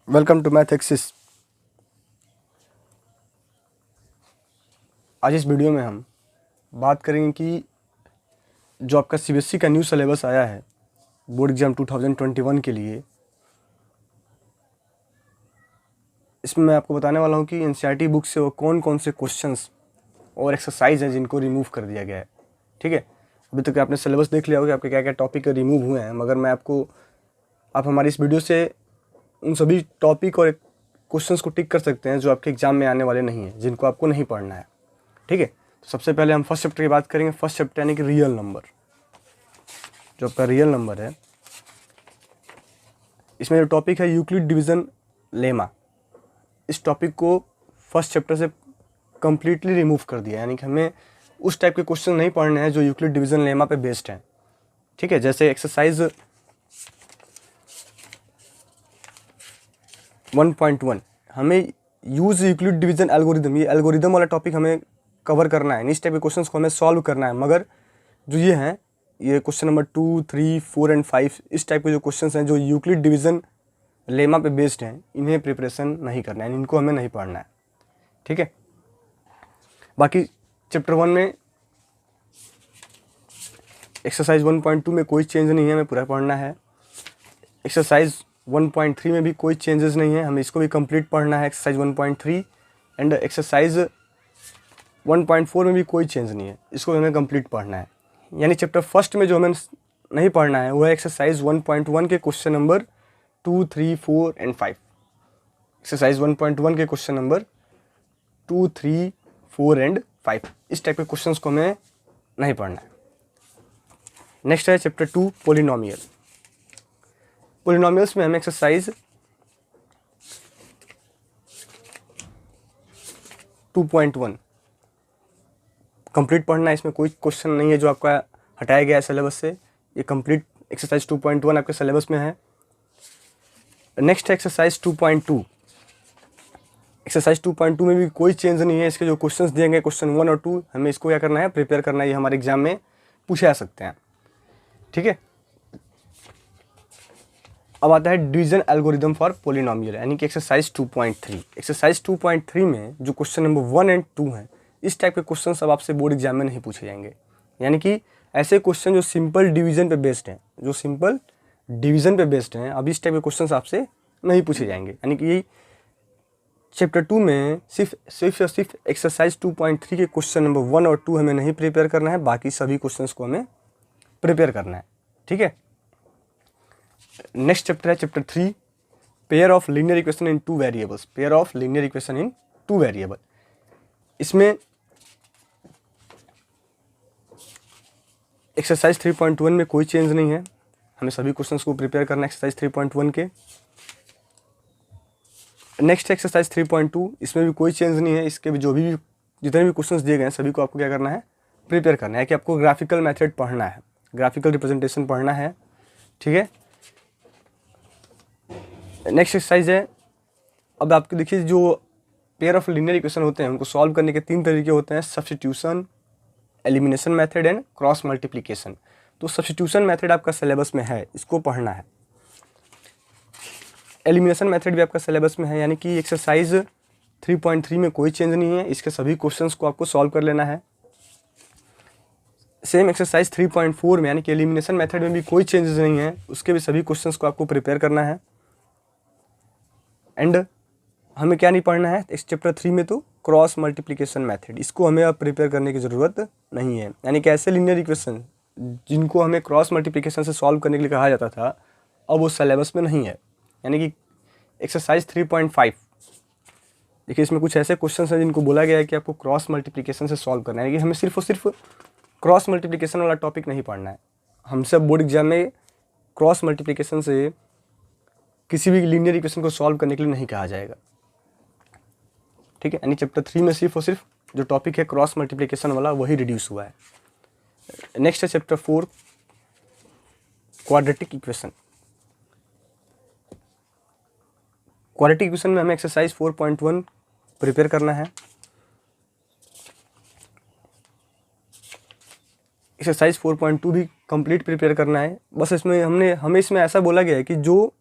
Welcome to math axis. आज इस video में हम बात करेंगे कि जो आपका सीबीएसई का न्यू सिलेबस आया है बोर्ड एग्जाम 2021 के लिए, इसमें मैं आपको बताने वाला हूं कि एनसीईआरटी बुक से वो कौन कौन से क्वेश्चंस और एक्सरसाइज हैं जिनको रिमूव कर दिया गया है। ठीक है, अभी तक आपने सिलेबस देख लिया होगा आपके क्या क्या टॉपिक रिमूव हुए हैं, मगर मैं आप हमारी इस वीडियो से उन सभी टॉपिक और क्वेश्चंस को टिक कर सकते हैं जो आपके एग्जाम में आने वाले नहीं हैं, जिनको आपको नहीं पढ़ना है। ठीक है, तो सबसे पहले हम फर्स्ट चैप्टर की बात करेंगे। फर्स्ट चैप्टर यानी कि रियल नंबर। जो आपका रियल नंबर है, इसमें जो टॉपिक है यूक्लिड डिवीज़न लेमा, इस टॉपिक को फर्स्ट चैप्टर से कम्प्लीटली रिमूव कर दिया। यानी कि हमें उस टाइप के क्वेश्चन नहीं पढ़ने हैं जो यूक्लिड डिवीज़न लेमा पे बेस्ड हैं। ठीक है, जैसे एक्सरसाइज 1.1 हमें यूज़ यूक्लिड डिवीज़न एल्गोरिदम, ये एल्गोरिदम वाला टॉपिक हमें कवर करना है। इस टाइप के क्वेश्चंस को हमें सॉल्व करना है। मगर जो ये हैं, ये क्वेश्चन नंबर 2, 3, 4 एंड 5, इस टाइप के जो क्वेश्चंस हैं जो यूक्लिड डिवीज़न लेमा पे बेस्ड हैं, इन्हें प्रिपरेशन नहीं करना है, इनको हमें नहीं पढ़ना है। ठीक है, बाकी चैप्टर 1 में एक्सरसाइज 1.2 में कोई चेंज नहीं है, हमें पूरा पढ़ना है। एक्सरसाइज 1.3 में भी कोई चेंजेस नहीं है, हमें इसको भी कंप्लीट पढ़ना है, एक्सरसाइज 1.3। एंड एक्सरसाइज 1.4 में भी कोई चेंज नहीं है, इसको हमें कंप्लीट पढ़ना है। यानी चैप्टर फर्स्ट में जो हमें नहीं पढ़ना है वो है एक्सरसाइज 1.1 के क्वेश्चन नंबर 2, 3, 4 एंड 5। एक्सरसाइज 1.1 के क्वेश्चन नंबर 2, 3, 4 एंड 5, इस टाइप के क्वेश्चंस को हमें नहीं पढ़ना है। नेक्स्ट है चैप्टर 2 पोलिनोमियल। पोलिनोमियल्स में हमें एक्सरसाइज 2.1 कंप्लीट पढ़ना है। इसमें कोई क्वेश्चन नहीं है जो आपका हटाया गया है सिलेबस से, ये कंप्लीट एक्सरसाइज 2.1 आपके सिलेबस में है। नेक्स्ट है एक्सरसाइज 2.2। एक्सरसाइज 2.2 में भी कोई चेंज नहीं है, इसके जो क्वेश्चंस दिए गए क्वेश्चन 1 और 2, हमें इसको क्या करना है, प्रिपेयर करना है। ये हमारे एग्जाम में पूछे जा सकते हैं। ठीक है, अब आता है डिवीजन एल्गोरिदम फॉर पोलिनोमियल, यानी कि एक्सरसाइज 2.3। एक्सरसाइज 2.3 में जो क्वेश्चन नंबर 1 एंड 2 हैं, इस टाइप के क्वेश्चन अब आपसे बोर्ड एग्जाम में नहीं पूछे जाएंगे। यानी कि ऐसे क्वेश्चन जो सिंपल डिवीजन पे बेस्ड हैं, जो सिंपल डिवीजन पे बेस्ड हैं, अब इस टाइप के क्वेश्चन आपसे नहीं पूछे जाएंगे। यानी कि चैप्टर 2 में सिर्फ एक्सरसाइज 2.3 के क्वेश्चन नंबर 1 और 2 हमें नहीं प्रिपेयर करना है, बाकी सभी क्वेश्चंस को हमें प्रिपेयर करना है। ठीक है, नेक्स्ट चैप्टर है chapter 3 pair of linear equation in 2 variables. Pair of linear equation in 2 variable, इसमें एक्सरसाइज 3.1 में कोई चेंज नहीं है, हमें सभी क्वेश्चंस को प्रिपेयर करना है एक्सरसाइज 3.1 के। नेक्स्ट एक्सरसाइज 3.2, इसमें भी कोई चेंज नहीं है, इसके भी जितने भी क्वेश्चंस दिए गए हैं सभी को आपको क्या करना है, प्रिपेयर करना है। कि आपको ग्राफिकल मेथड पढ़ना है, ग्राफिकल रिप्रेजेंटेशन पढ़ना है। ठीक है, नेक्स्ट एक्सरसाइज है, अब आपको देखिए जो पेयर ऑफ लीनियर इक्वेशन होते हैं उनको सॉल्व करने के 3 तरीके होते हैं, substitution, elimination method and cross multiplication. तो सब्स्टिट्यूशन मेथड आपका सिलेबस में है, इसको पढ़ना है। एलिमिनेशन मेथड भी आपका सिलेबस में है, यानी कि एक्सरसाइज 3.3 में कोई चेंज नहीं है, इसके सभी क्वेश्चंस को आपको सॉल्व कर लेना है। सेम एक्सरसाइज 3.4 में यानी कि एलिमिनेशन मेथड में भी कोई चेंजेस नहीं है, उसके भी सभी क्वेश्चंस को आपको प्रिपेयर करना है। एंड हमें क्या नहीं पढ़ना है इस चैप्टर 3 में, तो क्रॉस मल्टीप्लिकेशन मेथड, इसको हमें अब प्रिपेयर करने की ज़रूरत नहीं है। यानी कि ऐसे लीनियर इक्वेशन जिनको हमें क्रॉस मल्टीप्लिकेशन से सॉल्व करने के लिए कहा जाता था, अब वो सिलेबस में नहीं है। यानी कि एक्सरसाइज 3.5 देखिए, इसमें कुछ ऐसे क्वेश्चन हैं जिनको बोला गया है कि आपको क्रॉस मल्टीप्लिकेशन से सॉल्व करना है। कि हमें सिर्फ और सिर्फ क्रॉस मल्टीप्लिकेशन वाला टॉपिक नहीं पढ़ना है, हमसे बोर्ड एग्जाम में क्रॉस मल्टीप्लिकेशन से किसी भी लीनियर इक्वेशन को सॉल्व करने के लिए नहीं कहा जाएगा। ठीक है, यानी चैप्टर 3 में सिर्फ और सिर्फ जो टॉपिक है क्रॉस मल्टीप्लिकेशन वाला वही रिड्यूस हुआ है। नेक्स्ट है chapter 4 quadratic equation. Quadratic equation में हमें एक्सरसाइज 4.1 प्रिपेयर करना है। एक्सरसाइज 4.2 भी कंप्लीट प्रिपेयर करना है। बस इसमें हमें इसमें ऐसा बोला गया है कि जो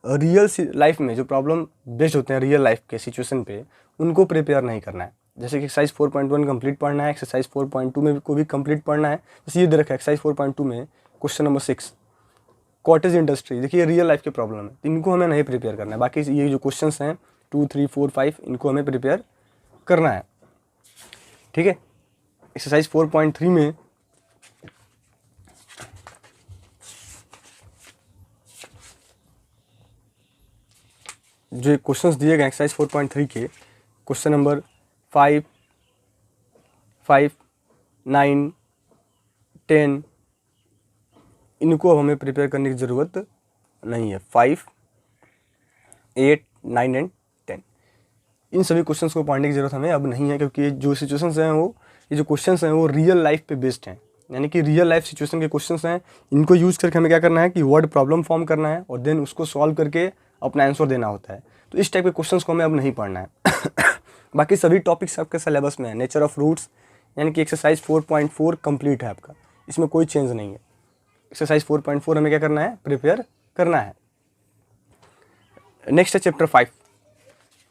रियल लाइफ में जो प्रॉब्लम बेस्ड होते हैं रियल लाइफ के सिचुएशन पे, उनको प्रिपेयर नहीं करना है। जैसे कि एक्सरसाइज 4.1 कंप्लीट पढ़ना है, एक्सरसाइज 4.2 में को भी कंप्लीट पढ़ना है। जैसे ये दे रखा है एक्सरसाइज 4.2 में क्वेश्चन नंबर 6 कॉटेज इंडस्ट्री, देखिए रियल लाइफ के प्रॉब्लम है, तो इनको हमें नहीं प्रिपेयर करना है। बाकी ये जो क्वेश्चन हैं 2, 3, 4, 5 इनको हमें प्रिपेयर करना है। ठीक है, एक्सरसाइज 4.3 में जो क्वेश्चंस दिए गए एक्सरसाइज 4.3 के क्वेश्चन नंबर 5, 9, 10 इनको अब हमें प्रिपेयर करने की ज़रूरत नहीं है। 5, 8, 9 एंड 10 इन सभी क्वेश्चंस को पढ़ने की ज़रूरत हमें अब नहीं है, क्योंकि जो सिचुएशंस हैं ये जो क्वेश्चंस हैं वो रियल लाइफ पे बेस्ड हैं, यानी कि रियल लाइफ सिचुएशन के क्वेश्चंस हैं। इनको यूज़ करके हमें क्या करना है कि वर्ड प्रॉब्लम फॉर्म करना है और देन उसको सॉल्व करके अपना आंसर देना होता है। तो इस टाइप के क्वेश्चंस को हमें अब नहीं पढ़ना है। बाकी सभी टॉपिक्स आपके सिलेबस में है। नेचर ऑफ रूट्स यानी कि एक्सरसाइज 4.4 कंप्लीट है आपका, इसमें कोई चेंज नहीं है। एक्सरसाइज 4.4 हमें क्या करना है, प्रिपेयर करना है। नेक्स्ट है chapter 5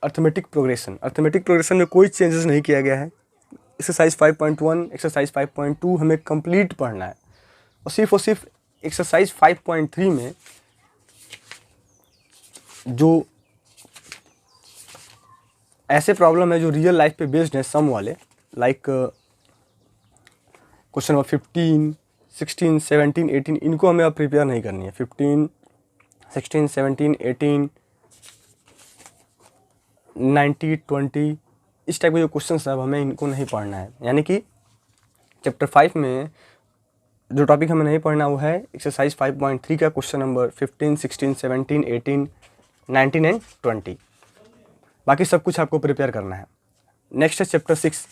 arithmetic progression. Arithmetic progression में कोई चेंजेस नहीं किया गया है। एक्सरसाइज 5.1 एक्सरसाइज 5.2 हमें कंप्लीट पढ़ना है और सिर्फ एक्सरसाइज 5.3 में जो ऐसे प्रॉब्लम है जो रियल लाइफ पे बेस्ड है सम वाले, लाइक क्वेश्चन नंबर 15, 16, 17, 18 इनको हमें अब प्रिपेयर नहीं करनी है। 15, 16, 17, 18, 90, 20 इस टाइप के जो क्वेश्चन है अब हमें इनको नहीं पढ़ना है। यानी कि चैप्टर 5 में जो टॉपिक हमें नहीं पढ़ना वो है एक्सरसाइज 5.3 का क्वेश्चन नंबर 15, 16, 17, 18, 19 एंड 20। बाकी सब कुछ आपको प्रिपेयर करना है। नेक्स्ट है चैप्टर 6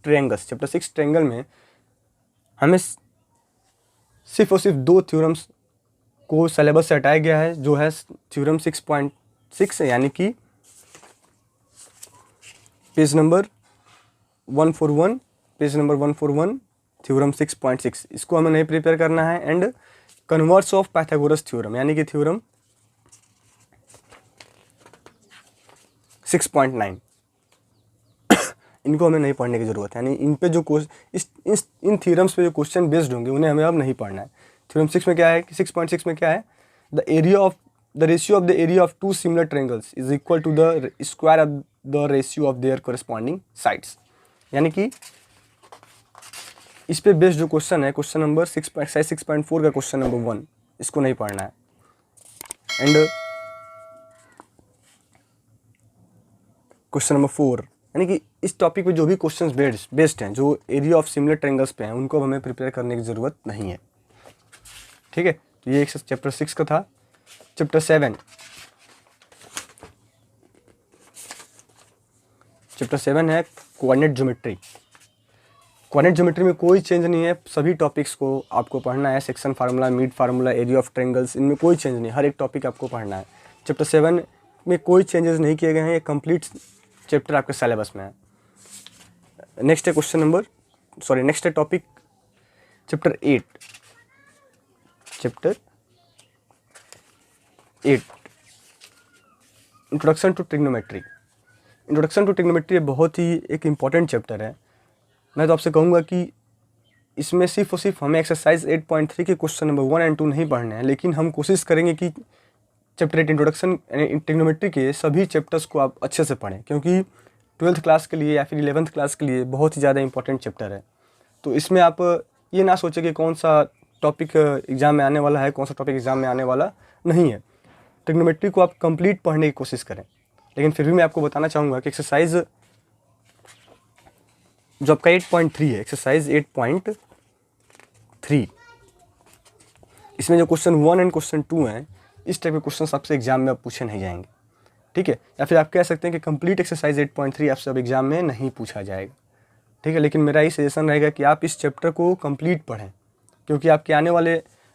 ट्रायंगल्स। चैप्टर 6 ट्रायंगल में हमें सिर्फ और सिर्फ 2 थ्योरम्स को सिलेबस से हटाया गया है, जो है थ्योरम 6.6 यानी कि पेज नंबर 141 थ्योरम 6.6 इसको हमें नहीं प्रिपेयर करना है। And converse of Pythagoras theorem यानी कि थ्योरम 6.9 इनको हमें नहीं पढ़ने की ज़रूरत है। यानी इन पे जो इन थ्योरम्स पे जो क्वेश्चन बेस्ड होंगे उन्हें हमें अब नहीं पढ़ना है। थ्योरम 6 में क्या है कि 6.6 में क्या है, the ratio of the area of 2 similar triangles is equal to the square of the ratio of their corresponding sides. यानी कि इस पे बेस्ड जो क्वेश्चन है क्वेश्चन नंबर 6.4 का क्वेश्चन नंबर 1 इसको नहीं पढ़ना है। एंड क्वेश्चन नंबर 4 यानी कि इस टॉपिक पे जो भी क्वेश्चंस बेस्ड हैं जो एरिया ऑफ सिमिलर ट्रायंगल्स पे हैं उनको हमें प्रिपेयर करने की ज़रूरत नहीं है। ठीक है, तो ये चैप्टर 6 का था। चैप्टर 7 है कोऑर्डिनेट ज्योमेट्री। कोऑर्डिनेट ज्योमेट्री में कोई चेंज नहीं है, सभी टॉपिक्स को आपको पढ़ना है। Section formula, mid formula, area of triangles इनमें कोई चेंज नहीं, हर एक टॉपिक आपको पढ़ना है। चैप्टर 7 में कोई चेंजेस नहीं किए गए हैं, ये कंप्लीट चैप्टर आपके सिलेबस में है। नेक्स्ट है topic chapter 8 introduction to trigonometry. Introduction to trigonometry बहुत ही एक इम्पॉर्टेंट चैप्टर है। मैं तो आपसे कहूँगा कि इसमें सिर्फ और सिर्फ हमें एक्सरसाइज 8.3 के क्वेश्चन नंबर 1 और 2 नहीं पढ़ने हैं, लेकिन हम कोशिश करेंगे कि चैप्टर 8 इंट्रोडक्शन ट्रिग्नोमेट्री के सभी चैप्टर्स को आप अच्छे से पढ़ें, क्योंकि 12th क्लास के लिए या फिर 11th क्लास के लिए बहुत ही ज़्यादा इंपॉर्टेंट चैप्टर है। तो इसमें आप ये ना सोचें कि कौन सा टॉपिक एग्ज़ाम में आने वाला है, कौन सा टॉपिक एग्ज़ाम में आने वाला नहीं है। ट्रिग्नोमेट्री को आप कंप्लीट पढ़ने की कोशिश करें। लेकिन फिर भी मैं आपको बताना चाहूँगा कि एक्सरसाइज जो आपका 8.3 है, एक्सरसाइज 8.3 इसमें जो क्वेश्चन 1 एंड क्वेश्चन 2 हैं इस टाइप के क्वेश्चन आपसे एग्जाम में अब पूछे नहीं जाएंगे। ठीक है, या फिर आप कह सकते हैं कि कंप्लीट एक्सरसाइज 8.3 आपसे अब एग्जाम में नहीं पूछा जाएगा। ठीक है, लेकिन मेरा ये सजेशन रहेगा कि आप इस चैप्टर को कंप्लीट पढ़ें, क्योंकि आपके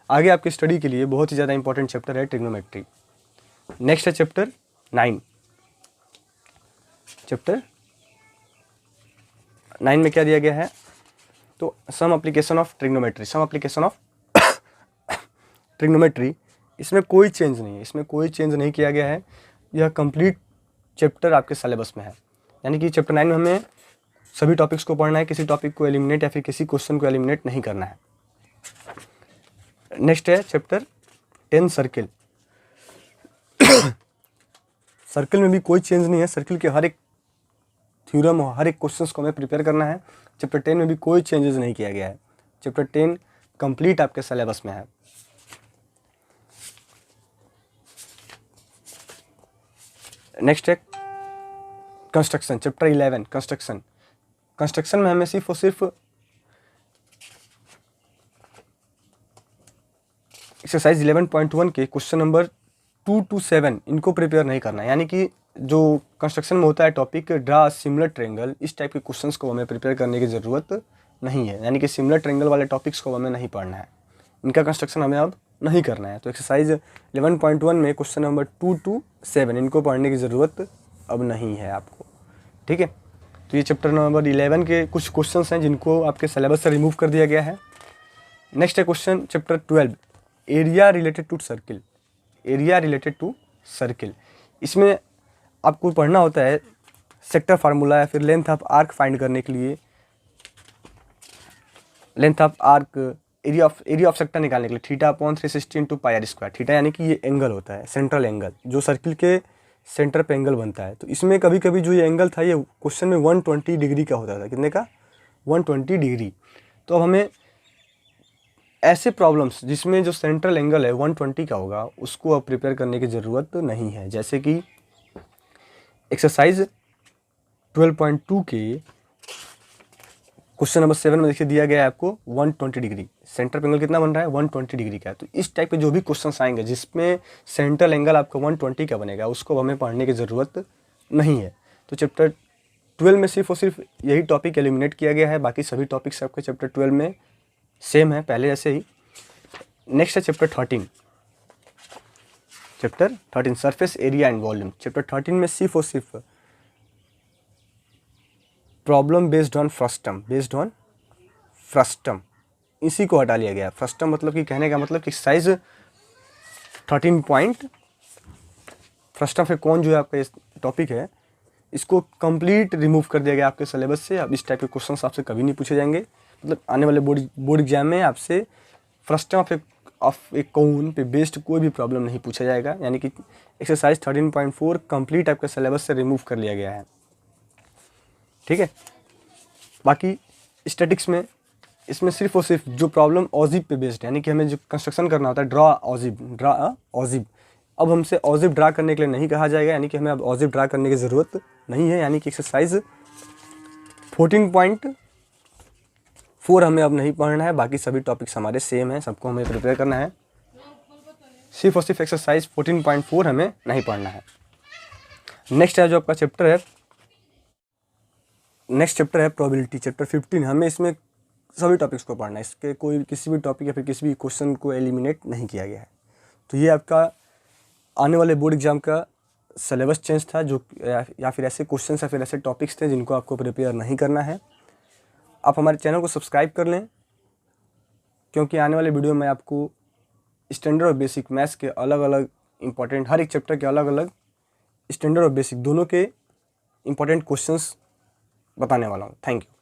आगे आपकी स्टडी के लिए बहुत ही ज़्यादा इंपॉर्टेंट चैप्टर है ट्रिग्नोमेट्री। नेक्स्ट है चैप्टर 9। चैप्टर 9 में क्या दिया गया है, तो सम एप्लीकेशन ऑफ ट्रिग्नोमेट्री। इसमें कोई चेंज नहीं है, इसमें कोई चेंज नहीं किया गया है। यह कंप्लीट चैप्टर आपके सिलेबस में है, यानी कि चैप्टर 9 में हमें सभी टॉपिक्स को पढ़ना है, किसी टॉपिक को एलिमिनेट या फिर किसी क्वेश्चन को एलिमिनेट नहीं करना है। नेक्स्ट है चैप्टर 10 सर्किल। सर्किल में भी कोई चेंज नहीं है, सर्किल के हर एक थ्योरम और हर एक क्वेश्चंस को हमें प्रिपेयर करना है। चैप्टर 10 में भी कोई चेंजेस नहीं किया गया है। चैप्टर 10 कंप्लीट आपके सिलेबस में है। नेक्स्ट है कंस्ट्रक्शन, चैप्टर 11 कंस्ट्रक्शन। कंस्ट्रक्शन में हमें सिर्फ और सिर्फ एक्सरसाइज 11.1 के क्वेश्चन नंबर 2 to 7 इनको प्रिपेयर नहीं करना है, यानी कि जो कंस्ट्रक्शन में होता है टॉपिक ड्रा सिमिलर ट्रायंगल, इस टाइप के क्वेश्चंस को हमें प्रिपेयर करने की ज़रूरत नहीं है, यानी कि सिमिलर ट्रायंगल वाले टॉपिक्स को हमें नहीं पढ़ना है, इनका कंस्ट्रक्शन हमें अब नहीं करना है। तो एक्सरसाइज 11.1 में क्वेश्चन नंबर 2 to 7 इनको पढ़ने की ज़रूरत अब नहीं है आपको, ठीक है। तो ये चैप्टर नंबर 11 के कुछ क्वेश्चंस हैं जिनको आपके सिलेबस से रिमूव कर दिया गया है। नेक्स्ट है question chapter 12 area related to circle, area related to circle. इसमें आपको पढ़ना होता है सेक्टर फार्मूला या फिर लेंथ ऑफ आर्क फाइंड करने के लिए, length of arc area of sector निकालने के लिए θ/360 × πr²। थीटा यानी कि ये एंगल होता है, सेंट्रल एंगल जो सर्किल के सेंटर पे एंगल बनता है। तो इसमें कभी कभी जो ये एंगल था ये क्वेश्चन में 120 डिग्री का होता था, कितने का 120 डिग्री। तो अब हमें ऐसे प्रॉब्लम्स जिसमें जो सेंट्रल एंगल है 120 का होगा उसको अब प्रिपेयर करने की ज़रूरत नहीं है। जैसे कि एक्सरसाइज 12.2 के क्वेश्चन नंबर 7 में देखिए दिया गया है आपको 120 डिग्री, सेंटर एंगल कितना बन रहा है 120 डिग्री का है। तो इस टाइप के जो भी क्वेश्चंस आएंगे जिसमें सेंट्रल एंगल आपका 120 का बनेगा उसको हमें पढ़ने की ज़रूरत नहीं है। तो चैप्टर 12 में सिर्फ और सिर्फ यही टॉपिक एलिमिनेट किया गया है, बाकी सभी टॉपिक्स आपके चैप्टर 12 में सेम है पहले जैसे ही। नेक्स्ट है chapter 13, chapter 13 surface area and volume. Chapter 13 में सिर्फ और सिर्फ प्रॉब्लम बेस्ड ऑन फ्रस्टम, इसी को हटा लिया गया। फ्रस्टम मतलब कि कहने का मतलब कि साइज 13 पॉइंट फ्रस्टम से कौन जो है आपका टॉपिक है इसको कंप्लीट रिमूव कर दिया गया आपके सिलेबस से। अब इस टाइप के क्वेश्चंस आपसे कभी नहीं पूछे जाएंगे, मतलब आने वाले बोर्ड एग्जाम में आपसे फ्रस्टम ऑफ ए कोन पे बेस्ड कोई भी प्रॉब्लम नहीं पूछा जाएगा, यानी कि एक्सरसाइज 13.4 कंप्लीट आपके सिलेबस से रिमूव कर लिया गया है, ठीक है। बाकी स्टैटिक्स में इसमें सिर्फ और सिर्फ जो प्रॉब्लम ऑजिब पे बेस्ड है, यानी कि हमें जो कंस्ट्रक्शन करना होता है ड्रा ऑजिब, अब हमसे ऑजिब ड्रा करने के लिए नहीं कहा जाएगा, यानी कि हमें अब ऑजिब ड्रा करने की ज़रूरत नहीं है। यानी कि एक्सरसाइज 14.4 हमें अब नहीं पढ़ना है, बाकी सभी टॉपिक्स हमारे सेम हैं, सबको हमें प्रिपेयर करना है। सिर्फ और सिर्फ एक्सरसाइज 14.4 हमें नहीं पढ़ना है। नेक्स्ट है जो आपका चैप्टर है, नेक्स्ट चैप्टर है प्रोबेबिलिटी, चैप्टर 15। हमें इसमें सभी टॉपिक्स को पढ़ना है, इसके कोई किसी भी टॉपिक या फिर किसी भी क्वेश्चन को एलिमिनेट नहीं किया गया है। तो ये आपका आने वाले बोर्ड एग्जाम का सिलेबस चेंज था, जो या फिर ऐसे क्वेश्चन या फिर ऐसे टॉपिक्स थे जिनको आपको प्रिपेयर नहीं करना है। आप हमारे चैनल को सब्सक्राइब कर लें, क्योंकि आने वाले वीडियो में आपको स्टैंडर्ड और बेसिक मैथ्स के अलग अलग इंपॉर्टेंट, हर एक चैप्टर के अलग अलग स्टैंडर्ड और बेसिक दोनों के इंपॉर्टेंट क्वेश्चंस बताने वाला हूँ। Thank you.